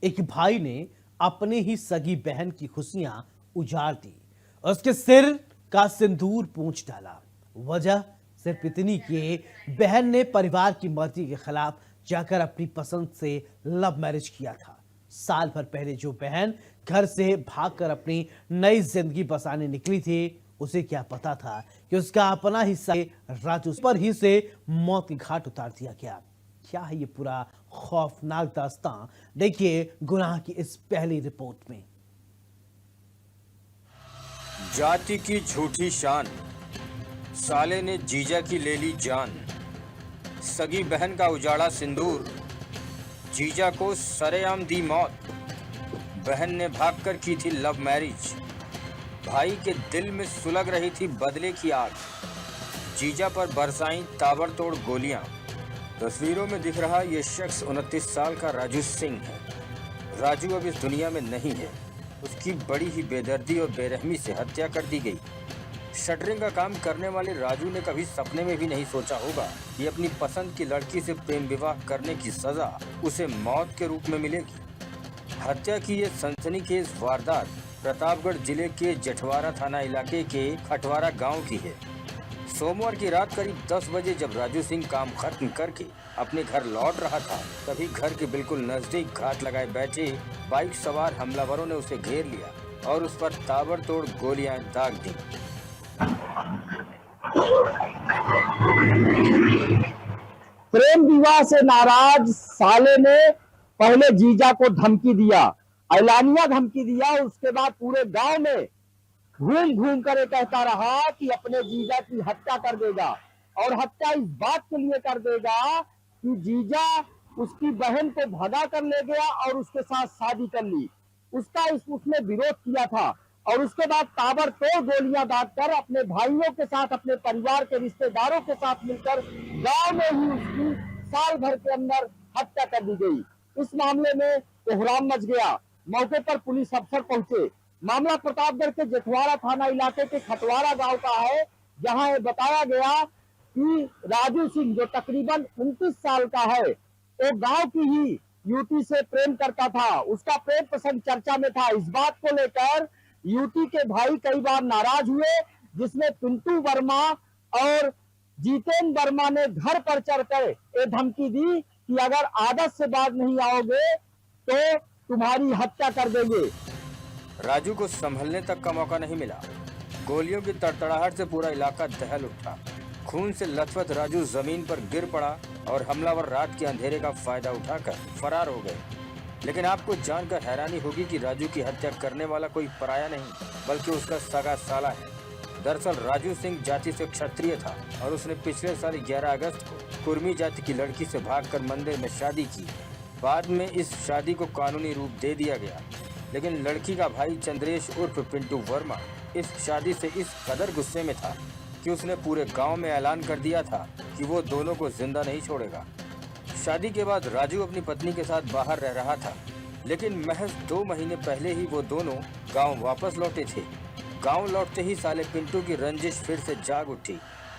एक भाई ने अपनी ही सगी बहन की खुशियां उजाड़ दी। उसके सिर का सिंदूर पूंछ डाला। वजह सिर्फ इतनी कि बहन ने परिवार की मर्जी के खिलाफ जाकर अपनी पसंद से लव मैरिज किया था। साल भर पहले जो बहन घर से भागकर अपनी नई जिंदगी बसाने निकली थी, उसे क्या पता था कि उसका अपना हिस्सा राजू पर ही से मौत के घाट उतार दिया गया। क्या है ये पूरा खौफनाक दास्तां, देखिए गुनाह की इस पहली रिपोर्ट में। जाति की झूठी शान, साले ने जीजा की ले ली जान। सगी बहन का उजाड़ा सिंदूर, जीजा को सरेआम दी मौत। बहन ने भागकर की थी लव मैरिज, भाई के दिल में सुलग रही थी बदले की आग। जीजा पर बरसाई ताबड़तोड़ गोलियां। तस्वीरों में दिख रहा ये शख्स 29 साल का राजू सिंह है। राजू अब इस दुनिया में नहीं है। उसकी बड़ी ही बेदर्दी और बेरहमी से हत्या कर दी गई। शटरिंग का काम करने वाले राजू ने कभी सपने में भी नहीं सोचा होगा कि अपनी पसंद की लड़की से प्रेम विवाह करने की सजा उसे मौत के रूप में मिलेगी। हत्या की ये सनसनीखेज वारदात प्रतापगढ़ जिले के जठवारा थाना इलाके के खटवारा गांव की है। सोमवार की रात करीब 10 बजे जब राजू सिंह काम खत्म करके अपने घर लौट रहा था, तभी घर के बिल्कुल नजदीक घात लगाए बैठे बाइक सवार हमलावरों ने उसे घेर लिया और उस पर ताबड़तोड़ गोलियां दाग दी। प्रेम विवाह से नाराज साले ने पहले जीजा को धमकी दिया, ऐलानिया धमकी दिया। उसके बाद पूरे गांव में घूम घूम कर कहता रहा कि अपने जीजा की हत्या कर देगा, और हत्या इस बात के लिए कर देगा कि जीजा उसकी बहन को भगा कर ले गया और उसके साथ शादी कर ली। उसने विरोध किया था, और उसके बाद ताबड़तोड़ गोलियां दागकर अपने भाइयों के साथ, अपने परिवार के रिश्तेदारों के साथ मिलकर गांव में ही उसकी साल भर के अंदर हत्या कर दी गई। इस मामले में कोहराम मच गया। मौके पर पुलिस अफसर पहुंचे। मामला प्रतापगढ़ के जठवारा थाना इलाके के खटवारा गांव का है, जहां ये बताया गया कि राजू सिंह जो तकरीबन 29 साल का है, वो गांव की ही युवती से प्रेम करता था। उसका प्रेम पसंद चर्चा में था। इस बात को लेकर युवती के भाई कई बार नाराज हुए, जिसमें पिंटू वर्मा और जितेंद्र वर्मा ने घर पर चढ़कर ये धमकी दी कि अगर आदत से बात नहीं आओगे तो तुम्हारी हत्या कर देंगे। राजू को संभलने तक का मौका नहीं मिला। गोलियों की तड़तड़ाहट से पूरा इलाका दहल उठा। खून से लथपथ राजू जमीन पर गिर पड़ा और हमलावर रात के अंधेरे का फायदा उठाकर फरार हो गए। लेकिन आपको जानकर हैरानी होगी कि राजू की हत्या करने वाला कोई पराया नहीं, बल्कि उसका सगा साला है। दरअसल राजू सिंह जाति से क्षत्रिय था और उसने पिछले साल 11 अगस्त को कुर्मी जाति की लड़की से भागकर मंदिर में शादी की। बाद में इस शादी को कानूनी रूप दे दिया गया, लेकिन लड़की का भाई चंद्रेश उर्फ पिंटू वर्मा इस शादी से इस कदर गुस्से में था कि उसने पूरे गांव में ऐलान कर दिया था कि वो दोनों को जिंदा नहीं छोड़ेगा। शादी के बाद राजू अपनी पत्नी के साथ बाहर रह रहा था, लेकिन महज 2 महीने पहले ही वो दोनों गांव वापस लौटे थे। गांव लौटते ही साले पिंटू की रंजिश फिर से जाग उठी।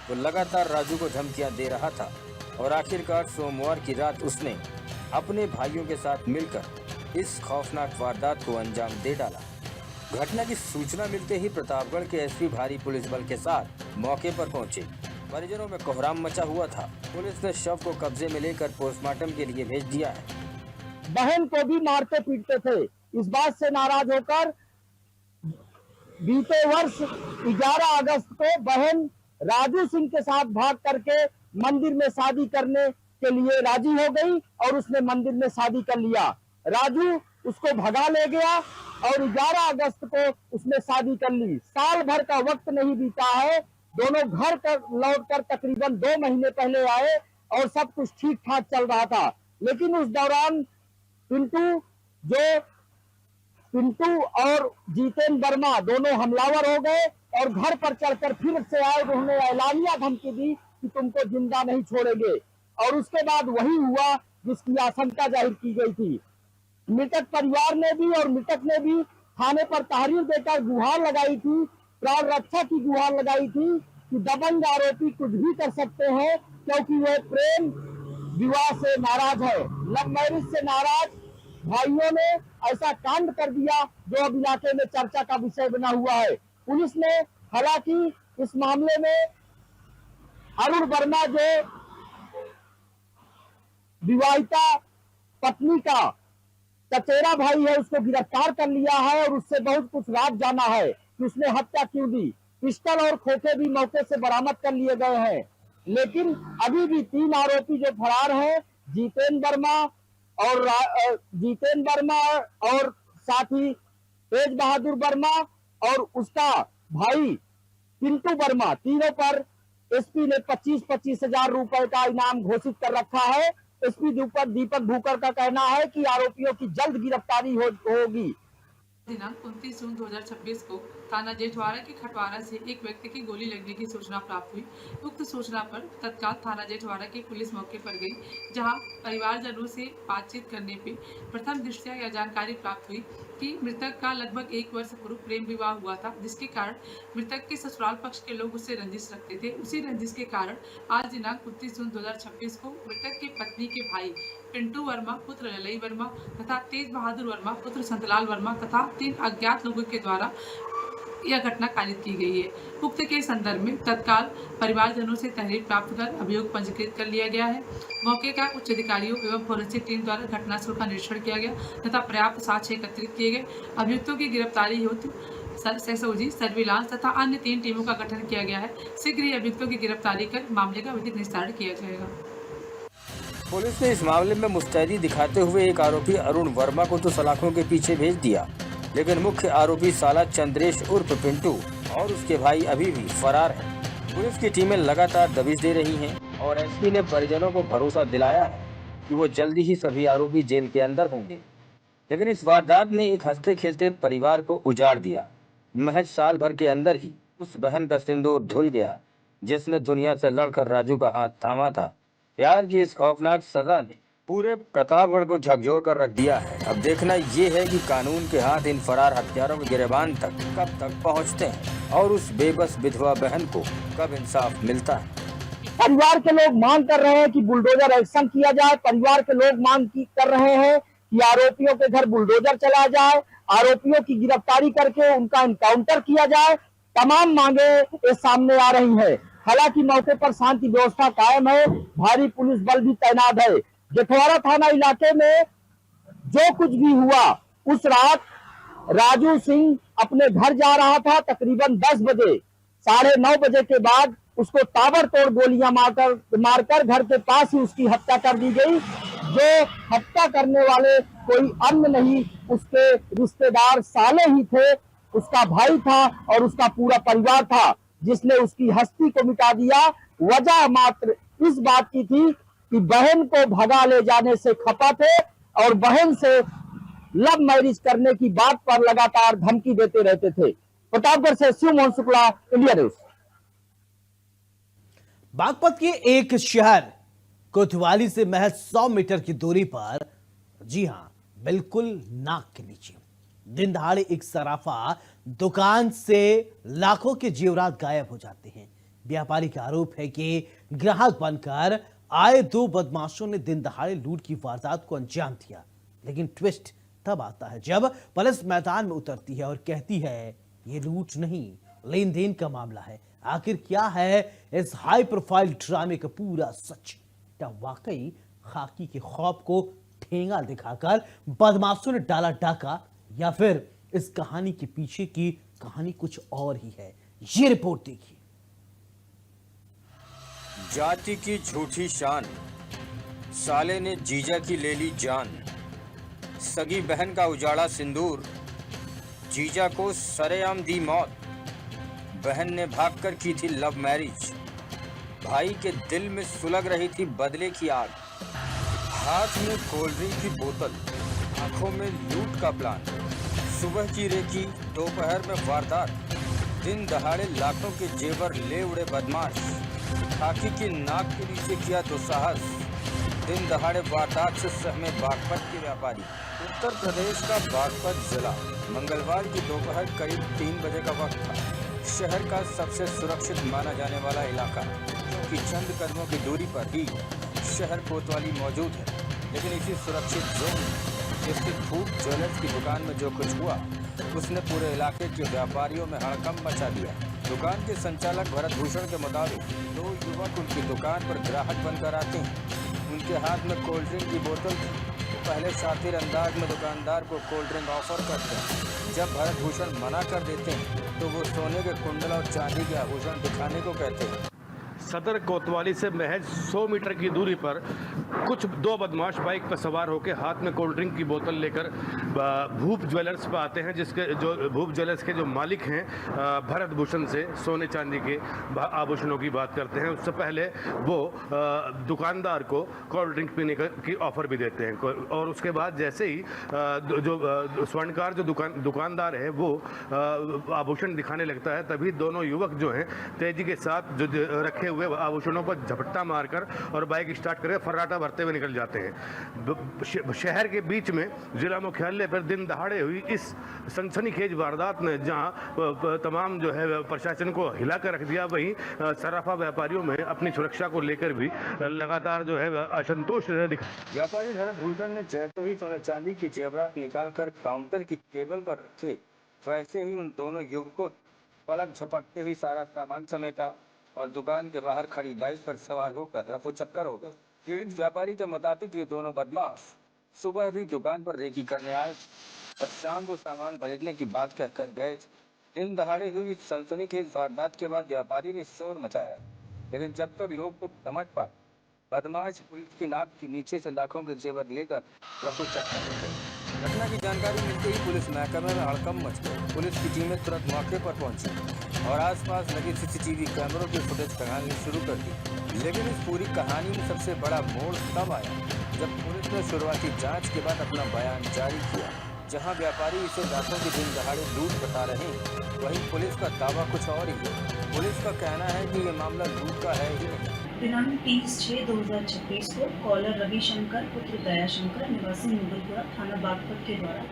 वो लगातार राजू को धमकियां दे रहा था और आखिरकार सोमवार की रात उसने अपने भाइयों के साथ मिलकर इस खौफनाक वारदात को अंजाम दे डाला। घटना की सूचना मिलते ही प्रतापगढ़ के एसपी भारी पुलिस बल के साथ मौके पर पहुंचे। परिजनों में कोहराम मचा हुआ था। पुलिस ने शव को कब्जे में लेकर पोस्टमार्टम के लिए भेज दिया है। बहन को भी मारते पीटते थे। इस बात से नाराज होकर बीते वर्ष 11 अगस्त को बहन राजू सिंह के साथ भाग करके मंदिर में शादी करने के लिए राजी हो गई और उसने मंदिर में शादी कर लिया। राजू उसको भगा ले गया और 11 अगस्त को उसने शादी कर ली। साल भर का वक्त नहीं बीता है, दोनों घर पर लौटकर तकरीबन 2 महीने पहले आए और सब कुछ ठीक ठाक चल रहा था। लेकिन उस दौरान पिंटू और जितेंद्र वर्मा दोनों हमलावर हो गए और घर पर चढ़कर फिर से आए। उन्होंने ऐलानिया धमकी दी कि तुमको जिंदा नहीं छोड़ेंगे, और उसके बाद वही हुआ जिसकी आशंका जाहिर की गई थी। मृतक परिवार ने भी और मृतक ने भी थाने पर तहरीर देकर गुहार लगाई थी, प्राण रक्षा की गुहार लगाई थी कि दबंग आरोपी कुछ भी कर सकते हैं, क्योंकि वह प्रेम विवाह से नाराज है, लव मैरिज से नाराज, भाइयों ने ऐसा कांड कर दिया जो अब इलाके में चर्चा का विषय बना हुआ है। पुलिस ने हालांकि इस मामले में अरुण वर्मा जो विवाहिता पत्नी का चचेरा भाई है उसको गिरफ्तार कर लिया है और उससे बहुत कुछ राज जाना है कि उसने हत्या क्यों दी। पिस्टल और खोखे भी मौके से बरामद कर लिए गए हैं, लेकिन अभी भी 3 आरोपी जो फरार हैं, जितेंद्र वर्मा और साथ ही तेज बहादुर वर्मा और उसका भाई पिंटू वर्मा, तीनों पर एसपी ने 25-25 हजार रुपए का इनाम घोषित कर रखा है। एसपी दीपक भूकर का कहना है कि आरोपियों की जल्द गिरफ्तारी होगी। दिनांक 29 जून 2026 को थाना जेठवाड़ा के खटवाड़ा से एक व्यक्ति की गोली लगने की सूचना प्राप्त हुई। उक्त सूचना पर तत्काल थाना जेठवाड़ा की पुलिस मौके पर गई, जहां परिवारजनों से बातचीत करने पे प्रथम दृष्टया यह जानकारी प्राप्त हुई कि मृतक का लगभग 1 वर्ष पूर्व प्रेम विवाह हुआ था, जिसके कारण मृतक के ससुराल पक्ष के लोग उससे रंजिश रखते थे। उसी रंजिश के कारण आज दिनांक 29 जून 2026 को मृतक की पत्नी के भाई पिंटू वर्मा पुत्र ललई वर्मा तथा तेज बहादुर वर्मा पुत्र संतलाल वर्मा तथा 3 अज्ञात लोगों के द्वारा यह घटना कारित की गई है। उक्त के संदर्भ में तत्काल परिवारजनों से तहरीर प्राप्त कर अभियोग पंजीकृत कर लिया गया है। मौके का उच्च अधिकारियों एवं फोरेंसिक टीम द्वारा घटनास्थल का निरीक्षण किया गया तथा पर्याप्त साक्ष्य एकत्रित किए गए। अभियुक्तों की गिरफ्तारी हेतु एसओजी, सर्विलांस तथा अन्य 3 टीमों का गठन किया गया है। शीघ्र ही अभियुक्तों की गिरफ्तारी कर मामले का विधिक निस्तारण किया जाएगा। पुलिस ने इस मामले में मुस्तैदी दिखाते हुए एक आरोपी अरुण वर्मा को तो सलाखों के पीछे भेज दिया, लेकिन मुख्य आरोपी साला चंद्रेश उर्फ पिंटू और उसके भाई अभी भी फरार हैं। पुलिस की टीमें लगातार दबिश दे रही हैं और एसपी ने परिजनों को भरोसा दिलाया है कि वो जल्दी ही सभी आरोपी जेल के अंदर होंगे। लेकिन इस वारदात ने एक हंसते खेलते परिवार को उजाड़ दिया। महज साल भर के अंदर ही उस बहन का सिंदूर धुल गया जिसने दुनिया से लड़कर राजू का हाथ थामा था। प्यार की इस खौफनाक सजा ने पूरे प्रतापगढ़ को झकझोर कर रख दिया है। अब देखना ये है कि कानून के हाथ इन फरार हत्यारों के गिरबान तक कब तक पहुंचते हैं और उस बेबस विधवा बहन को कब इंसाफ मिलता है। परिवार के लोग मांग कर रहे हैं कि बुलडोजर एक्शन किया जाए। परिवार के लोग मांग कर रहे हैं कि आरोपियों के घर बुलडोजर चला जाए, आरोपियों की गिरफ्तारी करके उनका एनकाउंटर किया जाए। तमाम मांगे ये सामने आ रही है। हालांकि मौके पर शांति व्यवस्था कायम है, भारी पुलिस बल भी तैनात है। जेठवाड़ा थाना इलाके में जो कुछ भी हुआ, उस रात राजू सिंह अपने घर जा रहा था। तकरीबन 10 बजे, 9:30 बजे के बाद उसको ताबड़तोड़ गोलियां मारकर घर के पास ही उसकी हत्या कर दी गई। जो हत्या करने वाले कोई अन्य नहीं, उसके रिश्तेदार साले ही थे, उसका भाई था और उसका पूरा परिवार था, जिसने उसकी हस्ती को मिटा दिया। वजह मात्र इस बात की थी कि बहन को भगा ले जाने से खपा थे और बहन से लव मैरिज करने की बात पर लगातार धमकी देते रहते थे। प्रतापगढ़ से शिव मोहन शुक्ला, इंडिया न्यूज। बागपत के एक शहर कोतवाली से महज 100 मीटर की दूरी पर, जी हां, बिल्कुल नाक के नीचे, दिन दहाड़े एक सराफा दुकान से लाखों के जेवरात गायब हो जाते हैं। व्यापारी का आरोप है कि ग्राहक बनकर आए 2 बदमाशों ने दिन दहाड़े लूट की वारदात को अंजाम दिया। लेकिन ट्विस्ट तब आता है जब पुलिस मैदान में उतरती है और कहती है ये लूट नहीं, लेन देन का मामला है। आखिर क्या है इस हाई प्रोफाइल ड्रामे का पूरा सच? क्या वाकई खाकी के खौफ को ठेंगा दिखाकर बदमाशों ने डाला डाका, या फिर इस कहानी के पीछे की कहानी कुछ और ही है? ये रिपोर्ट देखिए। जाति की झूठी शान, साले ने जीजा की ले ली जान। सगी बहन का उजाड़ा सिंदूर, जीजा को सरेआम दी मौत। बहन ने भागकर की थी लव मैरिज। भाई के दिल में सुलग रही थी बदले की आग। हाथ में कोल्ड ड्रिंक की बोतल, आंखों में लूट का प्लान। सुबह की रेकी, दोपहर में वारदात। दिन दहाड़े लाखों के जेवर ले उड़े बदमाश। खाकी की नाक के नीचे किया दुस्साहस। दिन दहाड़े वारदात से सहमे बागपत के व्यापारी। उत्तर प्रदेश का बागपत जिला मंगलवार की दोपहर करीब 3 बजे का वक्त था। शहर का सबसे सुरक्षित माना जाने वाला इलाका, क्योंकि चंद कदमों की दूरी पर ही शहर कोतवाली मौजूद है। लेकिन इसी सुरक्षित जोन में स्थित धूप ज्वेलर्स की दुकान में जो कुछ हुआ उसने पूरे इलाके के व्यापारियों में हड़कंप मचा दिया। दुकान के संचालक भरत भूषण के मुताबिक 2 युवक उनकी दुकान पर ग्राहक बनकर आते हैं। उनके हाथ में कोल्ड ड्रिंक की बोतल थी। वो पहले शातिर अंदाज में दुकानदार को कोल्ड ड्रिंक ऑफर करते हैं। जब भरत भूषण मना कर देते हैं तो वो सोने के कुंडल और चांदी के आभूषण दिखाने को कहते हैं। सदर कोतवाली से महज 100 मीटर की दूरी पर कुछ 2 बदमाश बाइक पर सवार होकर हाथ में कोल्ड ड्रिंक की बोतल लेकर भूप ज्वेलर्स पर आते हैं, जिसके जो भूप ज्वेलर्स के जो मालिक हैं भरत भूषण से सोने चांदी के आभूषणों की बात करते हैं। उससे पहले वो दुकानदार को कोल्ड ड्रिंक पीने की ऑफर भी देते हैं और उसके बाद जैसे ही जो स्वर्णकार जो दुकानदार है वो आभूषण दिखाने लगता है, तभी दोनों युवक जो हैं तेजी के साथ जो रखे हुए आभूषणों पर झपट्टा मारकर और बाइक स्टार्ट करके फर्राटा भरते हुए निकल जाते हैं। शहर के बीच में जिला मुख्यालय पर दिन दहाड़े हुई इस सनसनीखेज वारदात ने जहां तमाम जो है प्रशासन को हिला कर रख दिया, वहीं सराफा व्यापारियों में अपनी सुरक्षा को लेकर भी लगातार जो है असंतोष व्यापारी भरत भूषण ने जैसे ही सोने चांदी की जेवरात निकालकर काउंटर की टेबल पर रखे, वैसे ही उन दोनों युवकों पलक झपकते हुए सारा सामान समेटा और दुकान के बाहर खड़ी बाइक पर सवार होकर रफू चक्कर हो गए। पीड़ित व्यापारी के मुताबिक ये दोनों बदमाश सुबह भी दुकान पर रेकी करने आए और शाम को सामान खरीदने की बात कहकर गए। दिन दहाड़े हुई सनसनीखेज वारदात के बाद व्यापारी ने शोर मचाया, लेकिन जब तक लोग को समझ पाए, बदमाश पुलिस की नाक के नीचे से लाखों के जेवर लेकर रफू चक्कर हो गए। घटना की जानकारी मिलते ही पुलिस महकमे में हड़कंप मच गई। पुलिस की टीमें तुरंत मौके पर पहुंची और आसपास लगे सीसीटीवी कैमरों की फुटेज खंगालनी शुरू कर दी। लेकिन इस पूरी कहानी में सबसे बड़ा मोड़ तब आया जब पुलिस ने शुरुआती जांच के बाद अपना बयान जारी किया। जहां व्यापारी इसे रातों के दिन दहाड़े लूट बता रहे हैं, वहीं पुलिस का दावा कुछ और ही है। पुलिस का कहना है कि ये मामला लूट का है ही नहीं। दिनांक 30/6/2026 को कॉलर रविशंकर पुत्र दयाशंकर निवासी मुगलपुरा थाना बागपत के द्वारा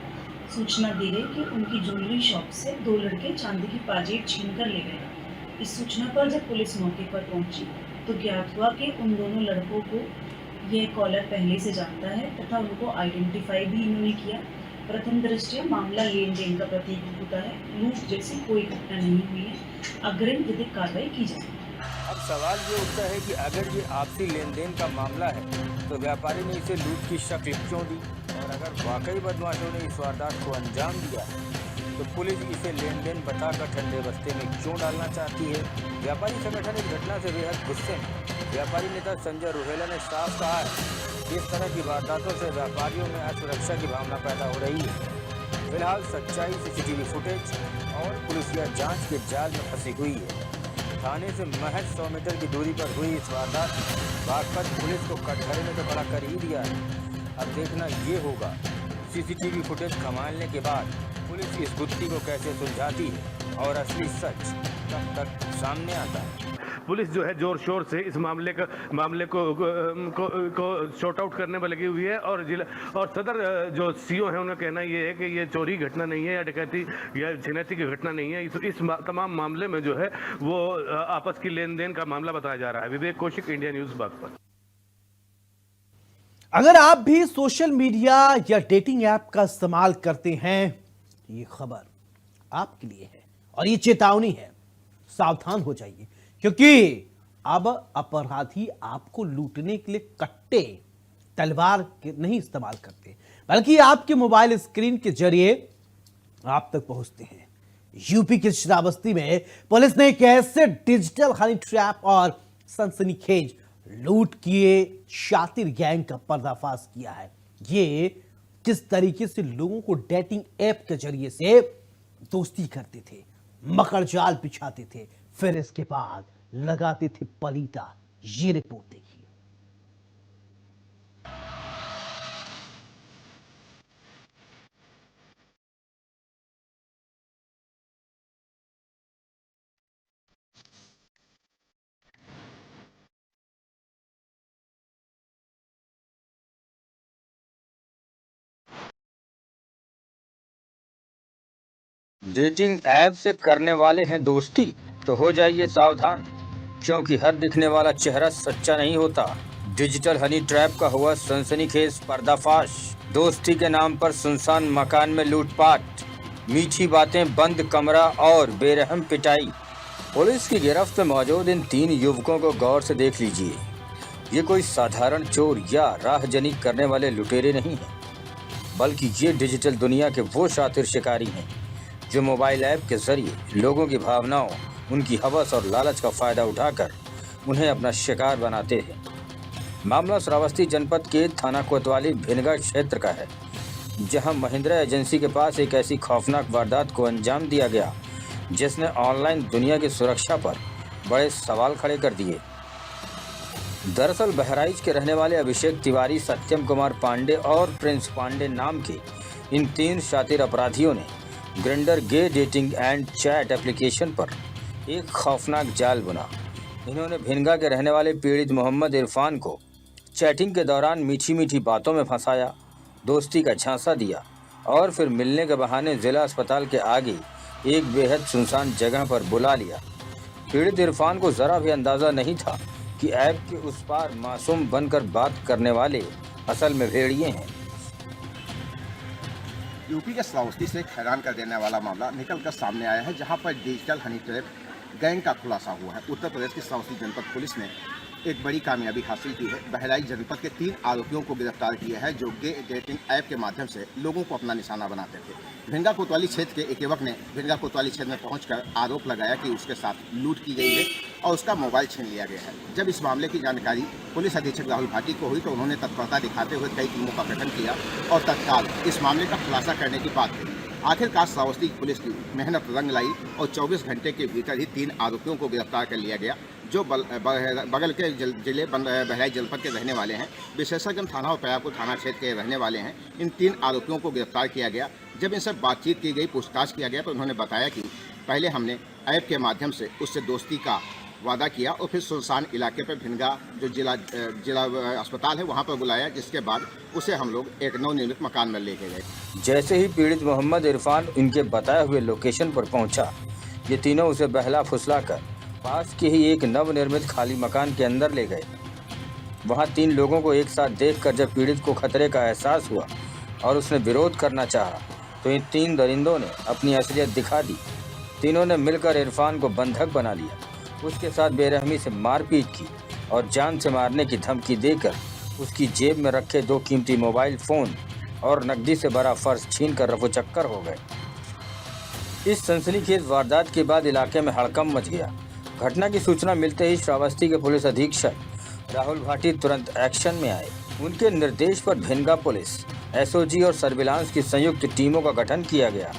सूचना दी गई कि उनकी ज्वेलरी शॉप से 2 लड़के चांदी की पाजेब छीन कर ले गए। इस सूचना पर जब पुलिस मौके पर पहुंची तो ज्ञात हुआ कि उन दोनों लड़कों को यह कॉलर पहले से जानता है तथा उनको आइडेंटिफाई भी इन्होंने किया। प्रथम दृष्टया मामला लेन देन का प्रतीत होता है। लूट जैसी कोई घटना नहीं हुई है। अग्रिम विधिक कार्रवाई की जाएगी। अब सवाल ये उठता है कि अगर ये आपसी लेन देन का मामला है तो व्यापारी ने इसे लूट की शक्ल क्यों दी, और अगर वाकई बदमाशों ने इस वारदात को अंजाम दिया तो पुलिस इसे लेन देन बताकर ठंडे बस्ते में क्यों डालना चाहती है। व्यापारी संगठन इस घटना से बेहद गुस्से में। व्यापारी नेता संजय रुहेला ने साफ कहा है इस तरह की वारदातों से व्यापारियों में असुरक्षा की भावना पैदा हो रही है। फिलहाल सच्चाई सीसीटीवी फुटेज और पुलिसिया जांच के जाल में फंसी हुई है। थाने से महज 100 मीटर की दूरी पर हुई इस वारदात बागपत पुलिस को कटघरे में तो खड़ा कर ही दिया है। अब देखना ये होगा सीसीटीवी फुटेज खंगालने के बाद पुलिस इस गुत्थी को कैसे सुलझाती है और असली सच कब तक सामने आता है। पुलिस जो है जोर शोर से इस मामले को शॉर्ट आउट करने में लगी हुई है और जिला और सदर जो सीओ है उनका कहना ये है कि ये चोरी घटना नहीं है या डकैती या छिनैती की घटना नहीं है। इस तमाम मामले में जो है वो आपस की लेन देन का मामला बताया जा रहा है। विवेक कौशिक, इंडिया न्यूज, बागपत। अगर आप भी सोशल मीडिया या डेटिंग ऐप का इस्तेमाल करते हैं, ये खबर आपके लिए है और ये चेतावनी है। सावधान हो जाइए, क्योंकि अब अपराधी आपको लूटने के लिए कट्टे तलवार नहीं इस्तेमाल करते, बल्कि आपके मोबाइल स्क्रीन के जरिए आप तक पहुंचते हैं। यूपी के श्रावस्ती में पुलिस ने एक ऐसे डिजिटल हनी ट्रैप और सनसनीखेज लूट किए शातिर गैंग का पर्दाफाश किया है। ये किस तरीके से लोगों को डेटिंग ऐप के जरिए से दोस्ती करते थे, मकर जाल बिछाते थे, फिर इसके बाद लगाते थे पलीता। ये रिपोर्ट देखिए। डेटिंग ऐप से करने वाले हैं दोस्ती तो हो जाइए सावधान, क्योंकि हर दिखने वाला चेहरा सच्चा नहीं होता। डिजिटल हनी ट्रैप का हुआ सनसनीखेज पर्दाफाश। दोस्ती के नाम पर सुनसान मकान में लूटपाट, मीठी बातें, बंद कमरा और बेरहम पिटाई। पुलिस की गिरफ्त में मौजूद इन 3 युवकों को गौर से देख लीजिए। ये कोई साधारण चोर या राहजनी करने वाले लुटेरे नहीं हैं, बल्कि ये डिजिटल दुनिया के वो शातिर शिकारी हैं जो मोबाइल ऐप के जरिए लोगों की भावनाओं, उनकी हवस और लालच का फायदा उठाकर उन्हें अपना शिकार बनाते हैं। मामला श्रावस्ती जनपद के थाना कोतवाली भिनगा क्षेत्र का है, जहां महिंद्रा एजेंसी के पास एक ऐसी खौफनाक वारदात को अंजाम दिया गया जिसने ऑनलाइन दुनिया की सुरक्षा पर बड़े सवाल खड़े कर दिए। दरअसल बहराइच के रहने वाले अभिषेक तिवारी, सत्यम कुमार पांडे और प्रिंस पांडे नाम के इन 3 शातिर अपराधियों ने Grindr gay dating and chat application पर एक खौफनाक जाल बुना। इन्होंने भिनगा के रहने वाले पीड़ित मोहम्मद इरफान को चैटिंग के दौरान मीठी मीठी बातों में फंसाया, दोस्ती का झांसा दिया और फिर मिलने के बहाने जिला अस्पताल के आगे एक बेहद सुनसान जगह पर बुला लिया। पीड़ित इरफान को ज़रा भी अंदाज़ा नहीं था कि ऐप के उस पार मासूम बनकर बात करने वाले असल में भेड़िए हैं। यूपी के श्रावस्ती से हैरान कर देने वाला मामला निकलकर सामने आया है, जहां पर डिजिटल हनी ट्रैप गैंग का खुलासा हुआ है। उत्तर प्रदेश की श्रावस्ती जनपद पुलिस ने एक बड़ी कामयाबी हासिल की है। बहराइच जनपद के 3 आरोपियों को गिरफ्तार किया है जो गे डेटिंग ऐप के माध्यम से लोगों को अपना निशाना बनाते थे। भिनगा कोतवाली क्षेत्र के एक युवक ने भिनगा कोतवाली क्षेत्र में पहुंचकर आरोप लगाया कि उसके साथ लूट की गई है और उसका मोबाइल छीन लिया गया है। जब इस मामले की जानकारी पुलिस अधीक्षक राहुल भाटी को हुई तो उन्होंने तत्परता दिखाते हुए कई टीमों का गठन किया और तत्काल इस मामले का खुलासा करने की बात कही। आखिरकार श्रावस्ती पुलिस की मेहनत रंग लाई और 24 घंटे के भीतर ही 3 आरोपियों को गिरफ्तार कर लिया गया जो बगल के जिले बहराइच जनपद के रहने वाले हैं। विशेषज्ञ थाना और पयापुर थाना क्षेत्र के रहने वाले हैं। इन 3 आरोपियों को गिरफ्तार किया गया। जब इनसे बातचीत की गई, पूछताछ किया गया तो उन्होंने बताया कि पहले हमने ऐप के माध्यम से उससे दोस्ती का वादा किया और फिर सुनसान इलाके पर भिनगा जो जिला अस्पताल है वहाँ पर बुलाया, जिसके बाद उसे हम लोग एक नवनिर्मित मकान में लेके गए। जैसे ही पीड़ित मोहम्मद इरफान इनके बताए हुए लोकेशन पर पहुंचा, ये तीनों उसे बहला फुसला कर पास के ही एक नवनिर्मित खाली मकान के अंदर ले गए। वहां 3 लोगों को एक साथ देखकर जब पीड़ित को खतरे का एहसास हुआ और उसने विरोध करना चाहा तो इन 3 दरिंदों ने अपनी असलियत दिखा दी। तीनों ने मिलकर इरफान को बंधक बना लिया, उसके साथ बेरहमी से मारपीट की और जान से मारने की धमकी देकर उसकी जेब में रखे 2 कीमती मोबाइल फ़ोन और नकदी से भरा फर्श छीनकर रफूचक्कर हो गए। इस सनसनीखेज वारदात के बाद इलाके में हड़कंप मच गया। घटना की सूचना मिलते ही श्रावस्ती के पुलिस अधीक्षक राहुल भाटी तुरंत एक्शन में आए। उनके निर्देश पर भिनगा पुलिस, एसओजी और सर्विलांस की संयुक्त टीमों का गठन किया गया।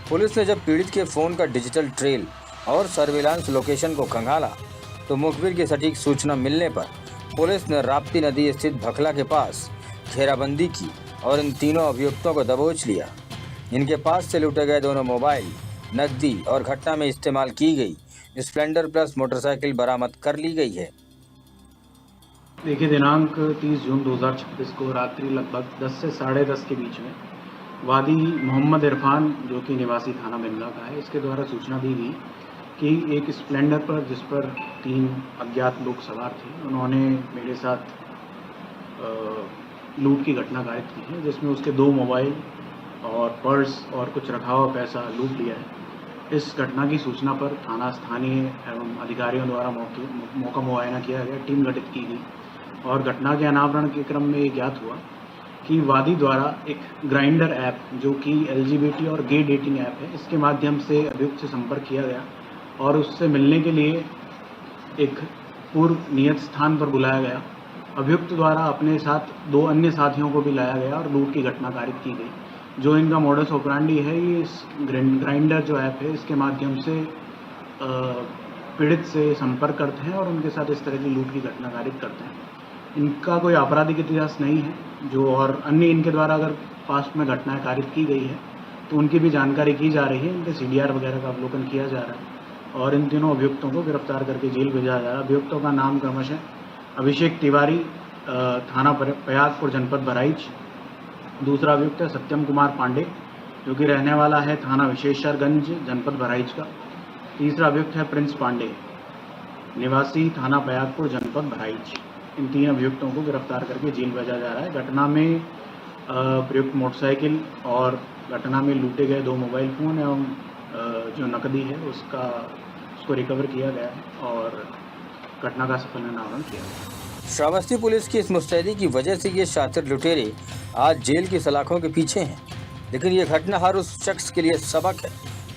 पुलिस ने जब पीड़ित के फ़ोन का डिजिटल ट्रेल और सर्विलांस लोकेशन को खंगाला तो मुखबिर की सटीक सूचना मिलने पर पुलिस ने राप्ती नदी स्थित भखला के पास घेराबंदी की और इन तीनों अभियुक्तों को दबोच लिया। इनके पास से लूटे गए दोनों मोबाइल, नकदी और घटना में इस्तेमाल की गई स्प्लेंडर प्लस मोटरसाइकिल बरामद कर ली गई है। देखिए, दिनांक 30 जून 2026 को रात्रि लगभग 10 से 10:30 के बीच में वादी मोहम्मद इरफान, जो कि निवासी थाना भिनगा का है, इसके द्वारा सूचना दी गई कि एक स्प्लेंडर पर जिस पर 3 अज्ञात लोग सवार थे, उन्होंने मेरे साथ लूट की घटना कायद की है, जिसमें उसके 2 मोबाइल और पर्स और कुछ रखा हुआ पैसा लूट लिया है। इस घटना की सूचना पर थाना स्थानीय एवं अधिकारियों द्वारा मौका मुआयना किया गया, टीम गठित की गई और घटना के अनावरण के क्रम में ये ज्ञात हुआ कि वादी द्वारा एक ग्राइंडर ऐप, जो कि LGBT और गे डेटिंग ऐप है, इसके माध्यम से अभियुक्त से संपर्क किया गया और उससे मिलने के लिए एक पूर्व नियत स्थान पर बुलाया गया। अभियुक्त द्वारा अपने साथ 2 अन्य साथियों को भी लाया गया और लूट की घटना कारित की गई। जो इनका मोडस ऑपरेंडी है, ये इस ग्राइंडर जो ऐप है, इसके माध्यम से पीड़ित से संपर्क करते हैं और उनके साथ इस तरह की लूट की घटना कारित करते हैं। इनका कोई आपराधिक इतिहास नहीं है, जो और अन्य इनके द्वारा अगर पास्ट में घटनाएं कारित की गई है तो उनकी भी जानकारी की जा रही है, इनके CDR वगैरह का अवलोकन किया जा रहा है और इन तीनों अभियुक्तों को गिरफ्तार करके जेल भेजा जा रहा है। अभियुक्तों का नाम क्रमशः अभिषेक तिवारी, थाना पयागपुर, जनपद बहराइच। दूसरा अभियुक्त है सत्यम कुमार पांडे, जो कि रहने वाला है थाना विशेषरगंज, जनपद बहराइच का। तीसरा अभियुक्त है प्रिंस पांडे, निवासी थाना पयागपुर, जनपद बहराइच। इन 3 अभियुक्तों को गिरफ्तार करके जेल भेजा जा रहा है। घटना में प्रयुक्त मोटरसाइकिल और घटना में लूटे गए 2 मोबाइल फ़ोन एवं जो नकदी है उसको रिकवर किया गया है और घटना का सफल निराकरण किया गया। श्रावस्ती पुलिस की इस मुस्तैदी की वजह से ये शातिर लुटेरे आज जेल की सलाखों के पीछे हैं, लेकिन ये घटना हर उस शख्स के लिए सबक है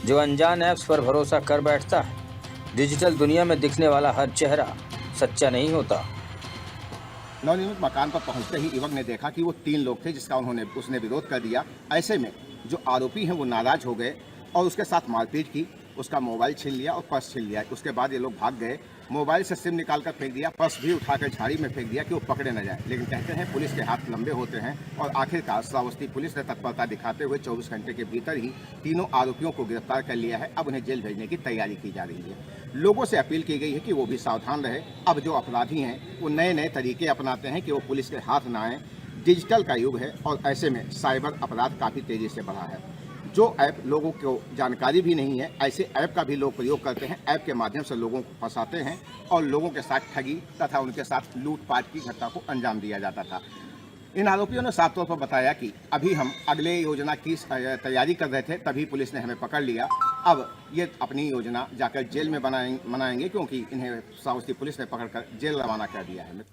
जो अनजान ऐप्स पर भरोसा कर बैठता है। डिजिटल दुनिया में दिखने वाला हर चेहरा सच्चा नहीं होता। नवनिर्मित मकान पर पहुंचते ही युवक ने देखा कि वो 3 लोग थे जिसका उसने विरोध कर दिया। ऐसे में जो आरोपी हैं वो नाराज हो गए और उसके साथ मारपीट की, उसका मोबाइल छीन लिया और पर्स छीन लिया। उसके बाद ये लोग भाग गए। मोबाइल से सिम निकाल कर फेंक दिया, पर्स भी उठाकर झाड़ी में फेंक दिया कि वो पकड़े न जाए। लेकिन कहते हैं पुलिस के हाथ लंबे होते हैं और आखिरकार श्रावस्ती पुलिस ने तत्परता दिखाते हुए 24 घंटे के भीतर ही तीनों आरोपियों को गिरफ्तार कर लिया है। अब उन्हें जेल भेजने की तैयारी की जा रही है। लोगों से अपील की गई है कि वो भी सावधान रहे। अब जो अपराधी हैं वो नए नए तरीके अपनाते हैं कि वो पुलिस के हाथ ना आए। डिजिटल का युग है और ऐसे में साइबर अपराध काफ़ी तेज़ी से बढ़ा है। जो ऐप लोगों को जानकारी भी नहीं है, ऐसे ऐप का भी लोग प्रयोग करते हैं। ऐप के माध्यम से लोगों को फंसाते हैं और लोगों के साथ ठगी तथा उनके साथ लूटपाट की घटना को अंजाम दिया जाता था। इन आरोपियों ने साफ तौर पर बताया कि अभी हम अगले योजना की तैयारी कर रहे थे, तभी पुलिस ने हमें पकड़ लिया। अब ये अपनी योजना जाकर जेल में मनाएंगे क्योंकि इन्हें श्रावस्ती पुलिस ने पकड़कर जेल रवाना कर दिया है।